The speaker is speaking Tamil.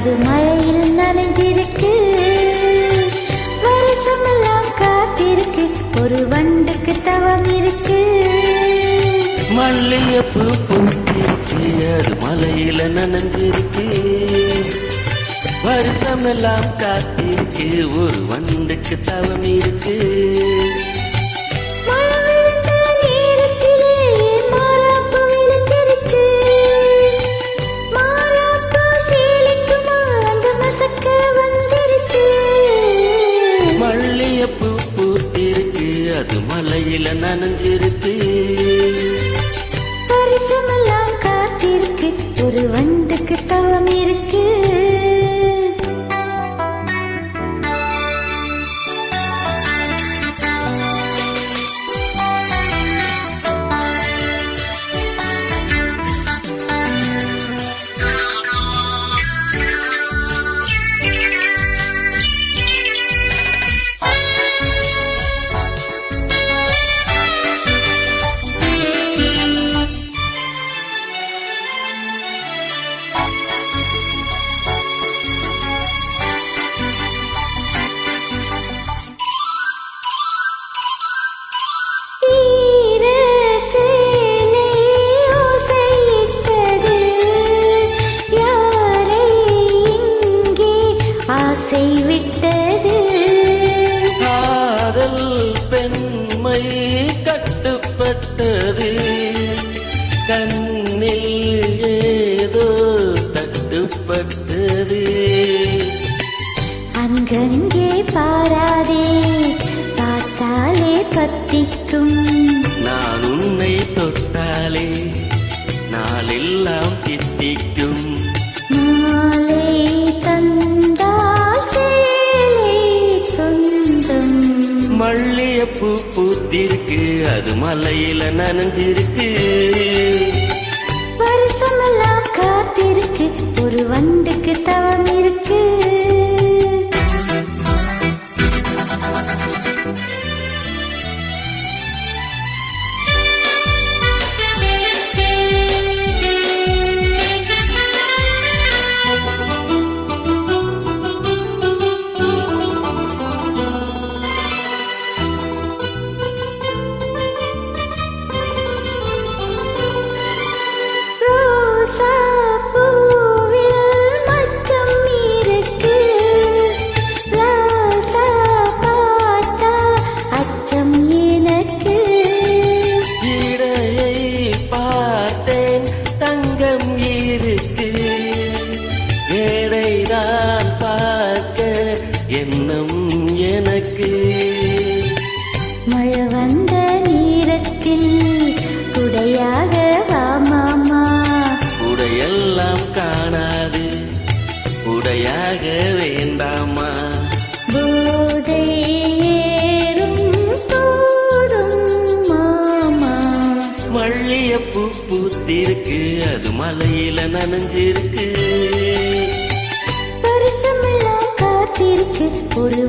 அது மழையில் நனைஞ்சிருக்கு. வருஷமெல்லாம் காத்திருக்கு, ஒரு வண்டுக்கு தவம் இருக்கு. மல்லிகைப்பூ பூத்திருக்கு, அது மலையில நனைஞ்சிருக்கு. வருஷமெல்லாம் காத்திருக்கு, ஒரு வண்டுக்கு தவம் இருக்கு. மல்லிகைப்பூ பூத்திருக்கு, அது மலையில நனைஞ்சிருக்கு. வருஷமெல்லாம் காத்திருக்கு, ஒரு வண்டுக்கு தவம் இருக்கு. காதல் பெண்மை கட்டுப்பட்டது, கண்ணில் ஏதோ தட்டுப்பட்டது. அங்கங்கே பாராதே, பார்த்தாலே பத்திக்கும். நான் உன்னை தொட்டாலே நாளெல்லாம் தித்திக்கும். மாலை தந்தால் சேலை சொந்தம். மல்லிகைப்பூ பூத்திருக்கு, அது மலையில நனைஞ்சிருக்கு. வருஷமெல்லாம் காத்திருக்கு, ஒரு வண்டுக்கு தவம் இருக்கு. வேடைதான் பார்க்க எண்ணம் எனக்கு. மழை வந்த நேரத்தில் குடையாக வா மாமா. குடையெல்லாம் காணாது, குடையாக வேண்டாமா. போதை ஏறும் போதும் மாமா. மல்லிகைப்பூ பூத்திருக்கு, அது மலையில நனைஞ்சிருக்கு. வருஷமெல்லாம் காத்திருக்கு, ஒரு